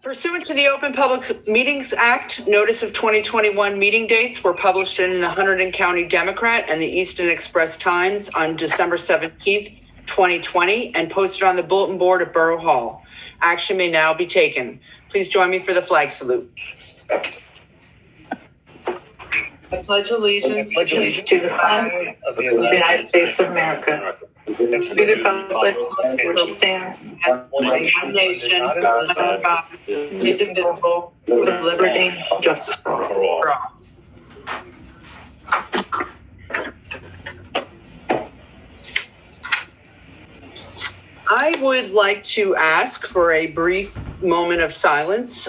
Pursuant to the Open Public Meetings Act, notice of 2021 meeting dates were published in the Hunterdon County Democrat and the Easton Express Times on December 17th, 2020, and posted on the bulletin board at Borough Hall. Action may now be taken. Please join me for the flag salute. I pledge allegiance to the flag of the United States of America, to the republic which stands one nation, under God, indivisible, with liberty and justice for all. I would like to ask for a brief moment of silence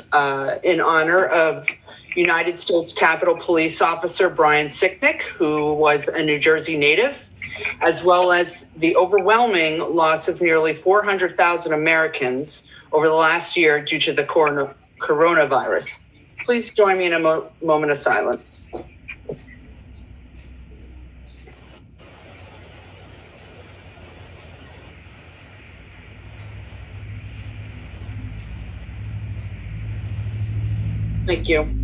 in honor of United States Capitol Police Officer Brian Sicknick, who was a New Jersey native, as well as the overwhelming loss of nearly 400,000 Americans over the last year due to the coronavirus. Please join me in a moment of silence. Thank you.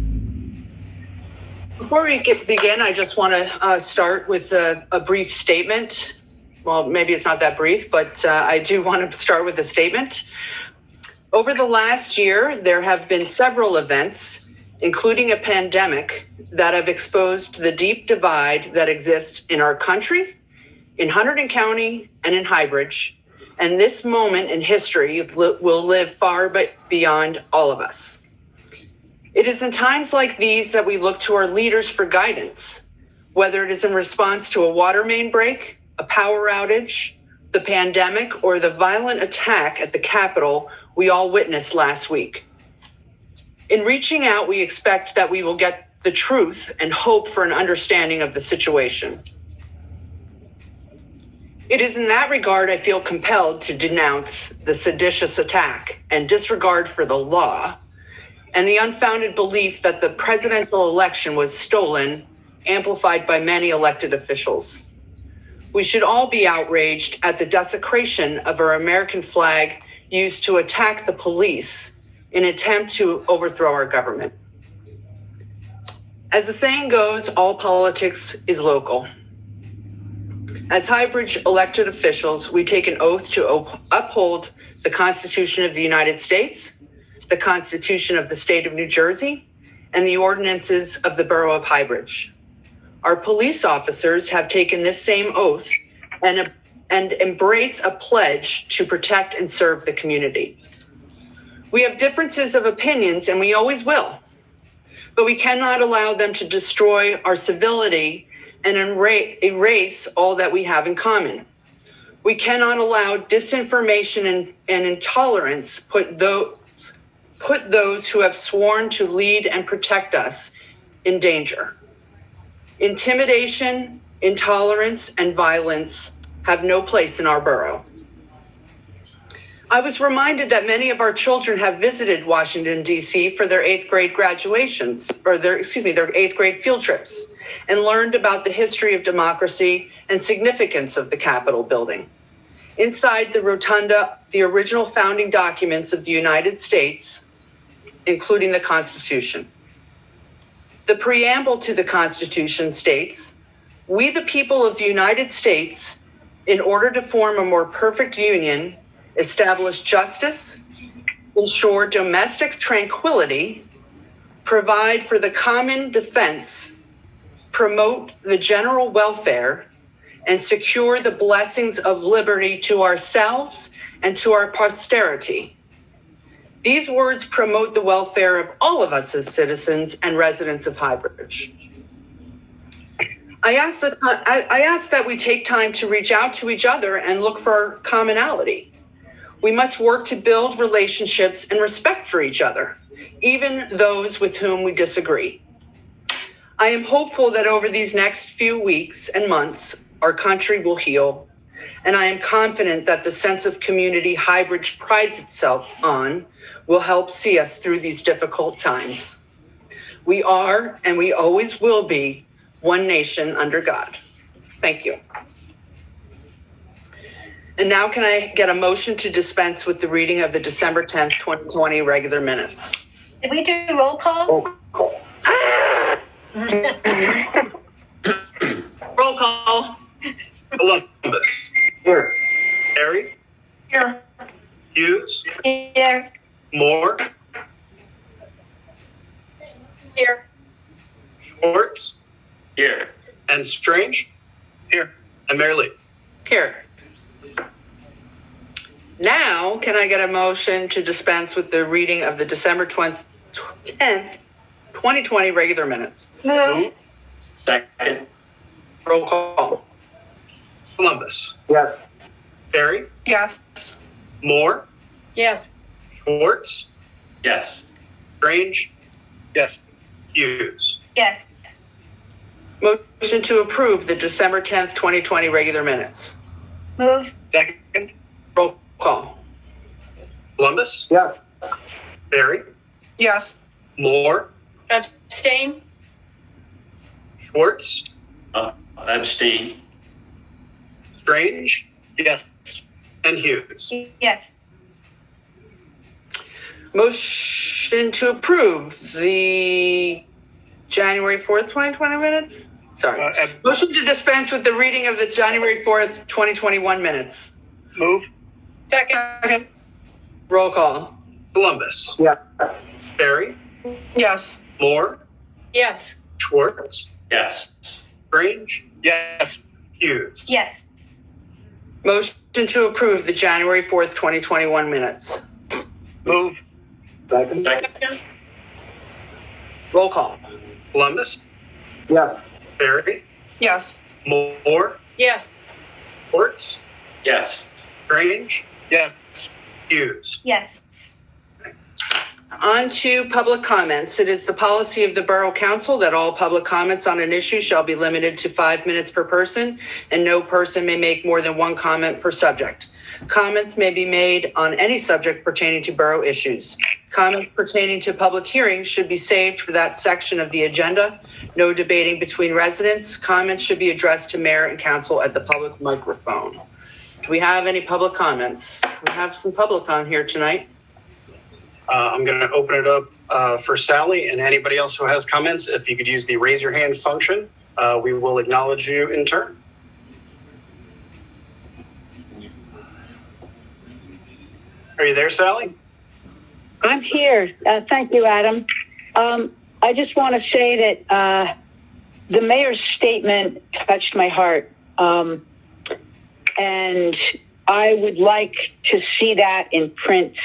Before we begin, I just want to start with a brief statement. Well, maybe it's not that brief, but I do want to start with a statement. Over the last year, there have been several events, including a pandemic, that have exposed the deep divide that exists in our country, in Hunterdon County, and in Highbridge. And this moment in history will live far beyond all of us. It is in times like these that we look to our leaders for guidance, whether it is in response to a water main break, a power outage, the pandemic, or the violent attack at the Capitol we all witnessed last week. In reaching out, we expect that we will get the truth and hope for an understanding of the situation. It is in that regard I feel compelled to denounce the seditious attack and disregard for the law and the unfounded belief that the presidential election was stolen, amplified by many elected officials. We should all be outraged at the desecration of our American flag used to attack the police in an attempt to overthrow our government. As the saying goes, all politics is local. As Highbridge elected officials, we take an oath to uphold the Constitution of the United States, the Constitution of the State of New Jersey, and the ordinances of the Borough of Highbridge. Our police officers have taken this same oath and embrace a pledge to protect and serve the community. We have differences of opinions, and we always will, but we cannot allow them to destroy our civility and erase all that we have in common. We cannot allow disinformation and intolerance put those who have sworn to lead and protect us in danger. Intimidation, intolerance, and violence have no place in our borough. I was reminded that many of our children have visited Washington, D.C. for their 8th grade graduations, or their 8th grade field trips, and learned about the history of democracy and significance of the Capitol building. Inside the rotunda, the original founding documents of the United States, including the Constitution. The preamble to the Constitution states, "We, the people of the United States, in order to form a more perfect union, establish justice, ensure domestic tranquility, provide for the common defense, promote the general welfare, and secure the blessings of liberty to ourselves and to our posterity." These words promote the welfare of all of us as citizens and residents of Highbridge. I ask that we take time to reach out to each other and look for commonality. We must work to build relationships and respect for each other, even those with whom we disagree. I am hopeful that over these next few weeks and months, our country will heal, and I am confident that the sense of community Highbridge prides itself on will help see us through these difficult times. We are, and we always will be, one nation under God. Thank you. And now can I get a motion to dispense with the reading of the December 10th, 2020 regular minutes? Did we do roll call? Roll call. Columbus. Here. Harry. Here. Hughes. Here. Moore. Here. Schwartz. Here. And Strange. Here. And Mary Lee. Here. Now, can I get a motion to dispense with the reading of the December 10th, 2020 regular minutes? Move. Second. Roll call. Columbus. Yes. Harry. Yes. Moore. Yes. Schwartz. Yes. Strange. Yes. Hughes. Yes. Motion to approve the December 10th, 2020 regular minutes. Move. Second. Roll call. Columbus. Yes. Harry. Yes. Moore. Abstain. Schwartz. Abstain. Strange. Yes. And Hughes. Yes. Motion to approve the January 4th, 2020 minutes? Sorry. Motion to dispense with the reading of the January 4th, 2021 minutes. Move. Second. Roll call. Columbus. Yes. Harry. Yes. Moore. Yes. Schwartz. Yes. Strange. Yes. Hughes. Yes. Motion to approve the January 4th, 2021 minutes. Move. Second. Second. Roll call. Columbus. Yes. Harry. Yes. Moore. Yes. Schwartz. Yes. Strange. Yes. Hughes. Yes. On to public comments. It is the policy of the Borough Council that all public comments on an issue shall be limited to 5 minutes per person, and no person may make more than one comment per subject. Comments may be made on any subject pertaining to borough issues. Comments pertaining to public hearings should be saved for that section of the agenda. No debating between residents. Comments should be addressed to mayor and council at the public microphone. Do we have any public comments? We have some public on here tonight. I'm going to open it up for Sally and anybody else who has comments. If you could use the raise your hand function, we will acknowledge you in turn. Are you there, Sally? I'm here. Thank you, Adam. I just want to say that the mayor's statement touched my heart. And I would like to see that in print.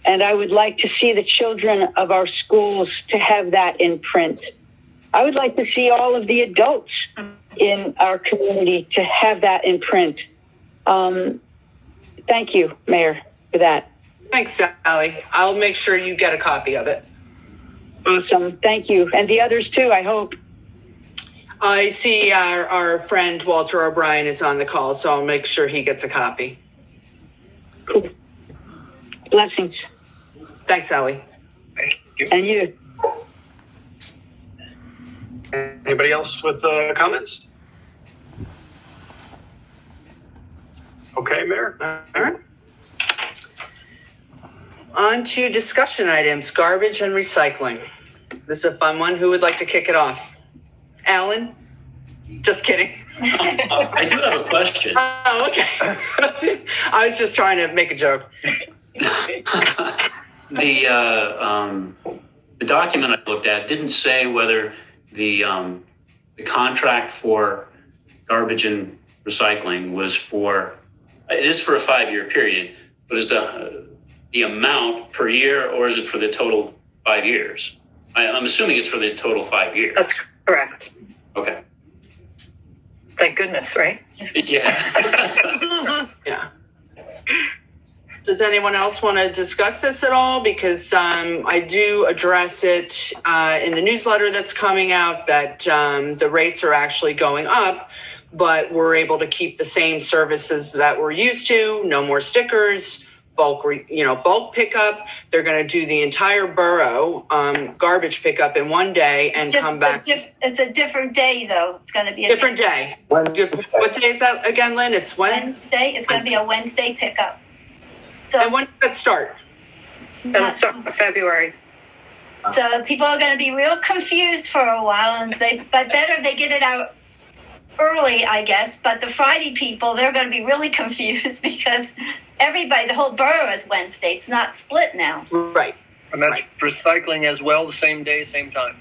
And I would like to see the children of our schools to have that in print. I would like to see all of the adults in our community to have that in print. Thank you, Mayor, for that. Thanks, Sally. I'll make sure you get a copy of it. Awesome. Thank you. And the others too, I hope. I see our friend Walter O'Brien is on the call, so I'll make sure he gets a copy. Cool. Blessings. Thanks, Sally. Thank you. And you. Anybody else with comments? Okay, Mayor. All right. On to discussion items, garbage and recycling. This is a fun one. Who would like to kick it off? Alan? Just kidding. I do have a question. Oh, okay. I was just trying to make a joke. The document I looked at didn't say whether the contract for garbage and recycling was for, it is for a 5-year period, but is the amount per year, or is it for the total 5 years? I'm assuming it's for the total 5 years. That's correct. Okay. Thank goodness, right? Yeah. Yeah. Does anyone else want to discuss this at all? Because I do address it in the newsletter that's coming out that the rates are actually going up, but we're able to keep the same services that we're used to. No more stickers, bulk pickup. They're going to do the entire borough garbage pickup in one day and come back. It's a different day, though. It's going to be a Different day. What day is that again, Lynn? It's Wednesday. It's going to be a Wednesday pickup. So, And when does that start? It'll start in February. so people are going to be real confused for a while, but better they get it out early, I guess. But the Friday people, they're going to be really confused because the whole borough is Wednesday. It's not split now. Right. And that's recycling as well, the same day, same time.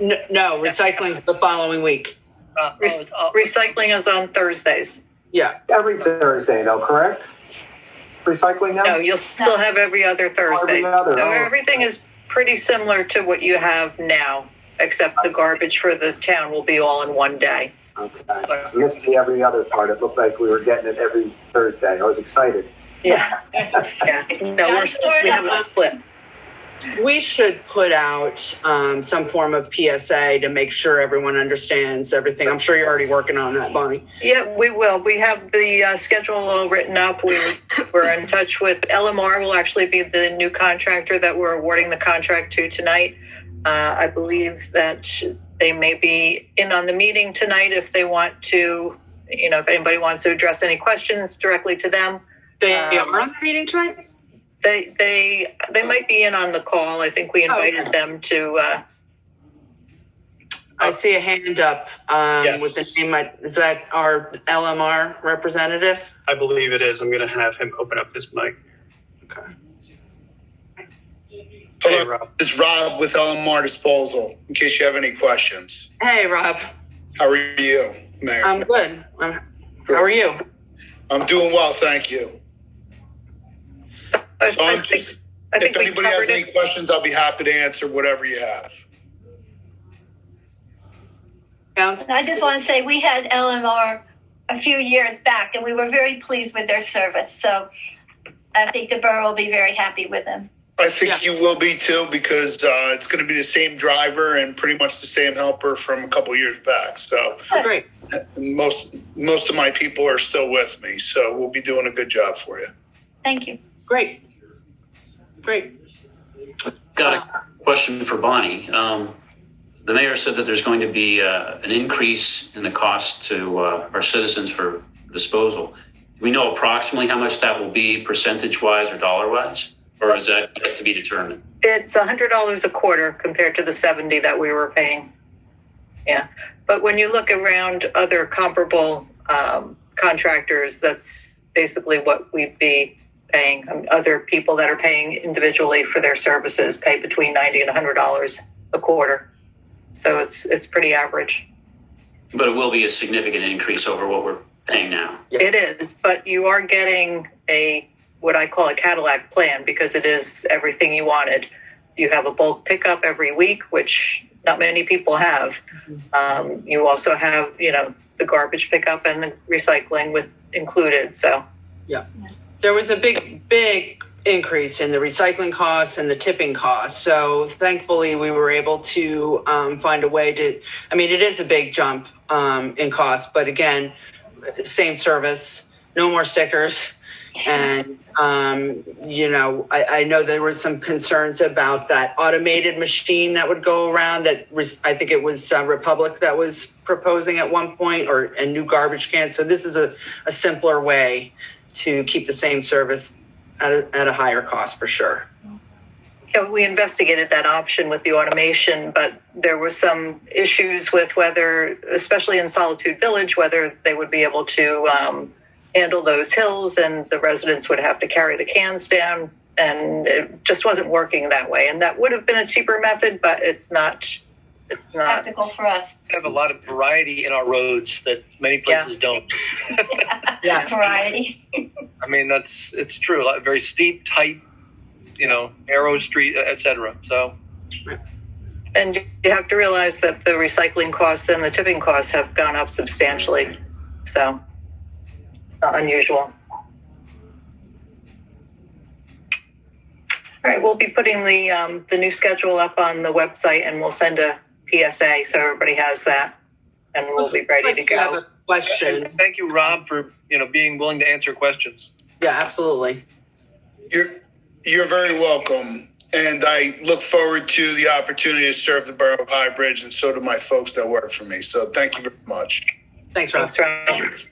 No, recycling's the following week. Recycling is on Thursdays. Yeah. Every Thursday, though, correct? Recycling now? No, you'll still have every other Thursday. Every other, So oh. everything is pretty similar to what you have now, except the garbage for the town will be all in one day. Okay. I missed the every other part. It looked like we were getting it every Thursday. I was excited. Yeah. Yeah. No, we have a split. We should put out some form of PSA to make sure everyone understands everything. I'm sure you're already working on that, Bonnie. Yeah, we will. We have the schedule all written up. We're in touch with LMR. Will actually be the new contractor that we're awarding the contract to tonight. I believe that they may be in on the meeting tonight if they want to, if anybody wants to address any questions directly to them. They are on the meeting tonight? They might be in on the call. I think we invited them to. I see a hand up Yes. with the name. Is that our LMR representative? I believe it is. I'm going to have him open up his mic. Okay. Hey, Hello, Rob. this is Rob with LMR Disposal, in case you have any questions. Hey, Rob. How are you, Mayor? I'm good. How are you? I'm doing well, thank you. So I think if we anybody has covered any it. questions, I'll be happy to answer whatever you have. Count? And I just want to say we had LMR a few years back, and we were very pleased with their service. So I think the borough will be very happy with them. I think you will be too, because it's going to be the same driver and pretty much the same helper from a couple years back. So Great. most of my people are still with me, so we'll be doing a good job for you. Thank you. Great. Got a question for Bonnie. The mayor said that there's going to be an increase in the cost to our citizens for disposal. Do we know approximately how much that will be percentage-wise or dollar-wise? Or is that yet to be determined? It's $100 a quarter compared to the $70 that we were paying. Yeah, but when you look around other comparable contractors, that's basically what we'd be paying. Other people that are paying individually for their services pay between $90 and $100 a quarter. So it's pretty average. But it will be a significant increase over what we're paying now. Yeah. It is, but you are getting what I call a Cadillac plan, because it is everything you wanted. You have a bulk pickup every week, which not many people have. You also have, the garbage pickup and the recycling with included. So Yeah. There was a big increase in the recycling costs and the tipping costs. So thankfully we were able to find a way to, it is a big jump in cost, but again, same service, no more stickers. And, I know there were some concerns about that automated machine that would go around I think it was Republic that was proposing at one point, or a new garbage can. So this is a simpler way to keep the same service at a higher cost for sure. we investigated that option with the automation, but there were some issues with whether, especially in Solitude Village, whether they would be able to handle those hills, and the residents would have to carry the cans down, and it just wasn't working that way. And that would have been a cheaper method, but it's not. Practical for us. We have a lot of variety in our roads that many places don't. Yeah. Variety. It's true. A lot, very steep, tight, narrow street, etc. So. And you have to realize that the recycling costs and the tipping costs have gone up substantially. So it's not unusual. All right, we'll be putting the new schedule up on the website, and we'll send a PSA so everybody has that, and we'll be ready to I have go. a question. Thank you, Rob, for being willing to answer questions. Yeah, absolutely. You're very welcome. And I look forward to the opportunity to serve the borough of High Bridge, and so do my folks that work for me. So thank you very much. Thanks, Rob. Thanks,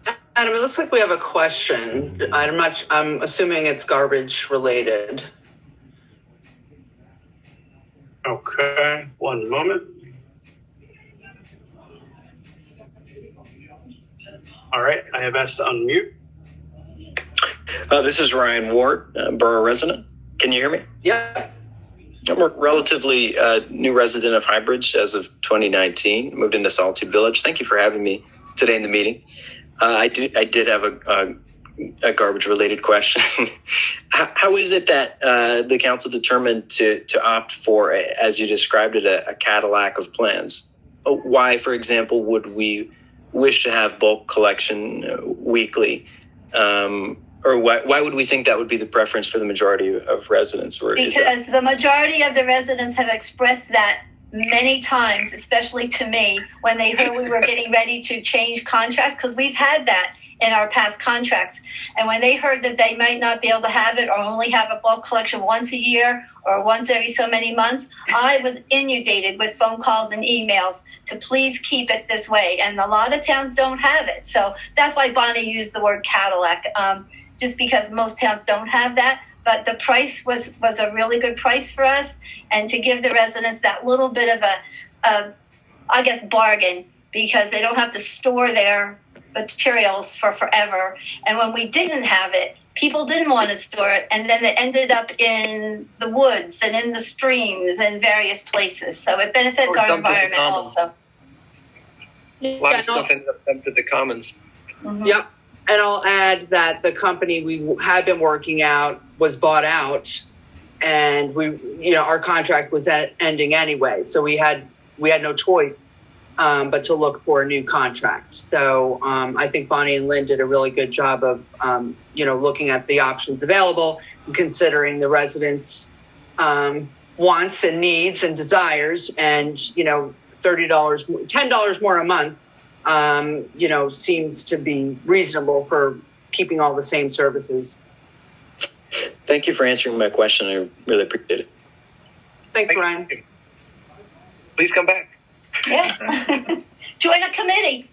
Ron. Adam, it looks like we have a question. I'm assuming it's garbage related. Okay, one moment. All right, I have asked to unmute. This is Ryan Ward, borough resident. Can you hear me? Yeah. I'm a relatively new resident of Highbridge as of 2019. Moved into Solitude Village. Thank you for having me today in the meeting. I did have a garbage-related question. How is it that the council determined to opt for, as you described it, a Cadillac of plans? Why, for example, would we wish to have bulk collection weekly? Or why would we think that would be the preference for the majority of residents? Or because the majority of the residents have expressed that many times, especially to me, when they heard we were getting ready to change contracts, because we've had that in our past contracts. And when they heard that they might not be able to have it or only have a bulk collection once a year or once every so many months, I was inundated with phone calls and emails to please keep it this way. And a lot of towns don't have it. So that's why Bonnie used the word Cadillac, just because most towns don't have that. But the price was a really good price for us, and to give the residents that little bit of a I guess, bargain, because they don't have to store their materials for forever. And when we didn't have it, people didn't want to store it, and then it ended up in the woods and in the streams and various places. So it benefits Or our dumped in the environment commons. also. A lot of stuff ended up dumped at the commons. Mhm. Yep. And I'll add that the company we had been working out was bought out, and our contract was ending anyway. So we had no choice but to look for a new contract. So I think Bonnie and Lynn did a really good job of, looking at the options available and considering the residents' wants and needs and desires, and, $10 more a month, seems to be reasonable for keeping all the same services. Thank you for answering my question. I really appreciate it. Thanks, Ryan. Please come back. Yeah. Join a committee.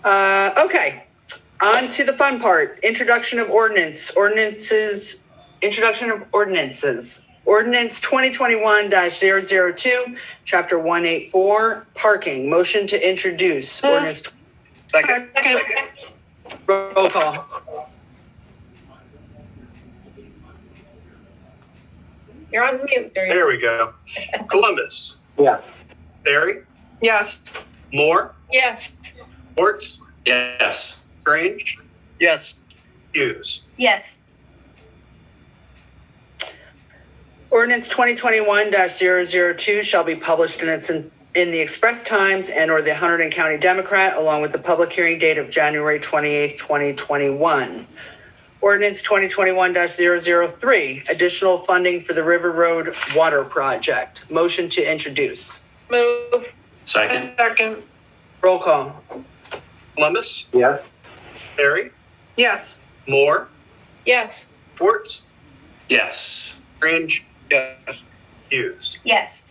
Okay, on to the fun part. Introduction of ordinances. Ordinance 2021-002, Chapter 184, parking. Motion to introduce. Ordinance. Second. Roll call. You're on mute. There we go. Columbus. Yes. Barry. Yes. Moore. Yes. Orts. Yes. Grange. Yes. Hughes. Yes. Ordinance 2021-002 shall be published in the Express Times and/or the Hunterdon County Democrat, along with the public hearing date of January 28th, 2021. Ordinance 2021-003, additional funding for the River Road Water Project. Motion to introduce. Move. Second. Second. Roll call. Columbus. Yes. Barry. Yes. Moore. Yes. Orts. Yes. Grange. Yes. Hughes. Yes.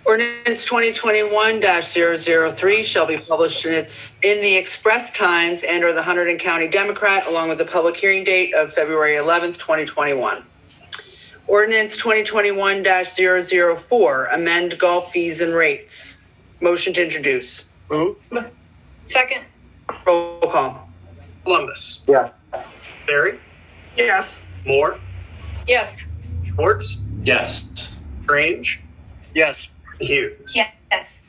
Ordinance 2021-003 shall be published in the Express Times and/or the Hunterdon County Democrat, along with the public hearing date of February 11th, 2021. Ordinance 2021-004, amend golf fees and rates. Motion to introduce. Move. Second. Roll call. Columbus. Yes. Barry. Yes. Moore. Yes. Orts. Yes. Grange. Yes. Hughes. Yes.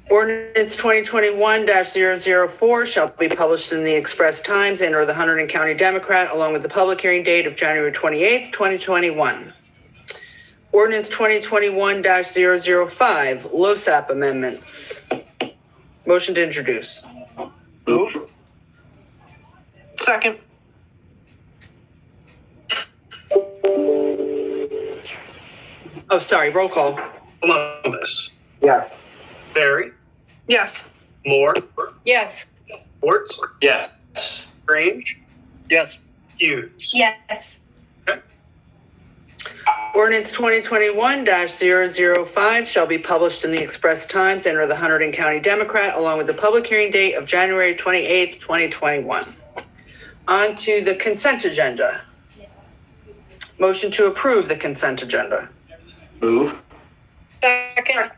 Ordinance 2021-004 shall be published in the Express Times and/or the Hunterdon County Democrat, along with the public hearing date of January 28th, 2021. Ordinance 2021-005, LoSAP amendments. Motion to introduce. Move. Second. Oh, sorry, roll call. Columbus. Yes. Barry. Yes. Moore, Yes. Schwartz, Yes. Strange, Yes. Hughes. Yes. Ordinance 2021-005 shall be published in the Express Times and or the Hunterdon County Democrat, along with the public hearing date of January 28th, 2021. On to the consent agenda. Motion to approve the consent agenda. Move. Second.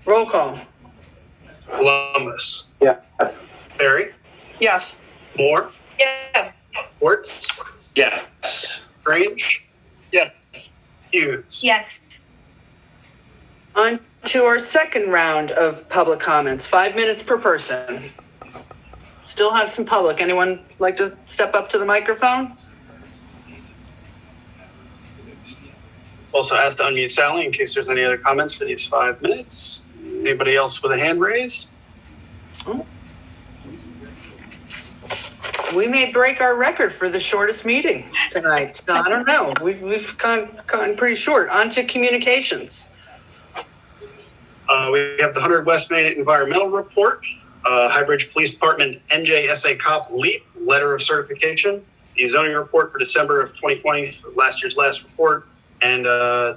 Roll call. Columbus, Yes. Barry, Yes. Moore, Yes. Schwartz, Yes. Strange, Yes. Hughes. Yes. On to our second round of public comments, 5 minutes per person. Still have some public. Anyone like to step up to the microphone? Also asked to unmute Sally in case there's any other comments for these 5 minutes. Anybody else with a hand raised? We may break our record for the shortest meeting tonight. So I don't know. We've gone pretty short. On to communications. We have the 100 West Main Environmental Report, High Bridge Police Department NJSA COP LEAP Letter of Certification, the zoning report for December of 2020, last year's last report, and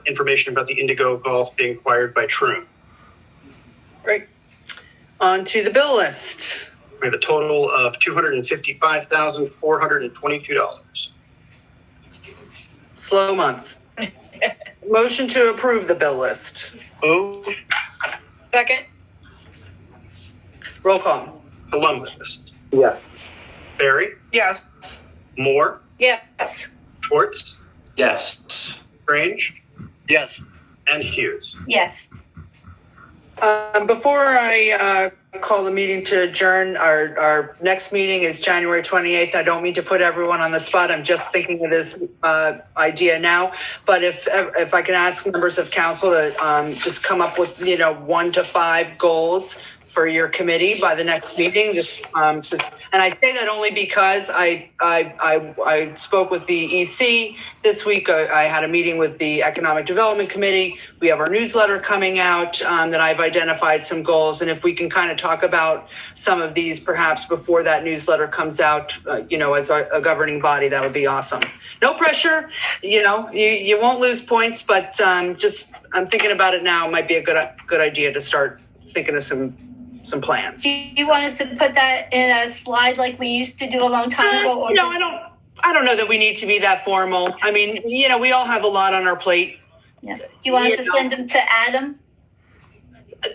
information about the Indigo Golf being acquired by Troon. Great. On to the bill list. We have a total of $255,422. Slow month. Motion to approve the bill list. Move. Second. Roll call. Columbus, Yes. Barry, Yes. Moore, Yes. Schwartz, Yes. Strange, Yes. and Hughes. Yes. Before I call the meeting to adjourn, our next meeting is January 28th. I don't mean to put everyone on the spot. I'm just thinking of this idea now. But if I can ask members of council to just come up with 1 to 5 goals for your committee by the next meeting. And I say that only because I spoke with the EC this week. I had a meeting with the Economic Development Committee. We have our newsletter coming out that I've identified some goals. And if we can kind of talk about some of these perhaps before that newsletter comes out, as a governing body, that would be awesome. No pressure, you won't lose points, but I'm thinking about it now. It might be a good idea to start thinking of some plans. Do you want us to put that in a slide like we used to do a long time ago? Or I don't know that we need to be that formal. I mean, we all have a lot on our plate. Yeah. Do you want us to send them to Adam?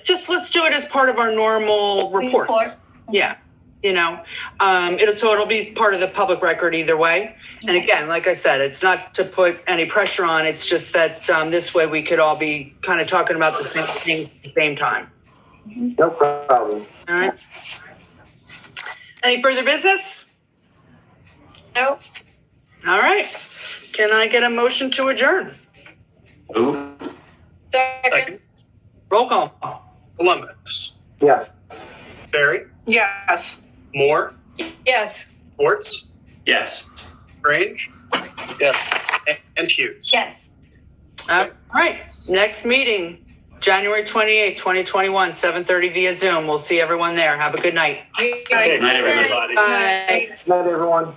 Just let's do it as part of our normal reports. Report. Yeah. It'll be part of the public record either way. And again, like I said, it's not to put any pressure on. It's just that this way we could all be kind of talking about the same thing at the same time. No problem. All right. Any further business? No. All right. Can I get a motion to adjourn? Move. Second. Roll call. Columbus, Yes. Barry, Yes. Moore, Yes. Schwartz, Yes. Strange, Yes. and Hughes. Yes. All right. Next meeting, January 28th, 2021, 7:30 via Zoom. We'll see everyone there. Have a good night. Good night, everybody. Bye. Good night, everyone.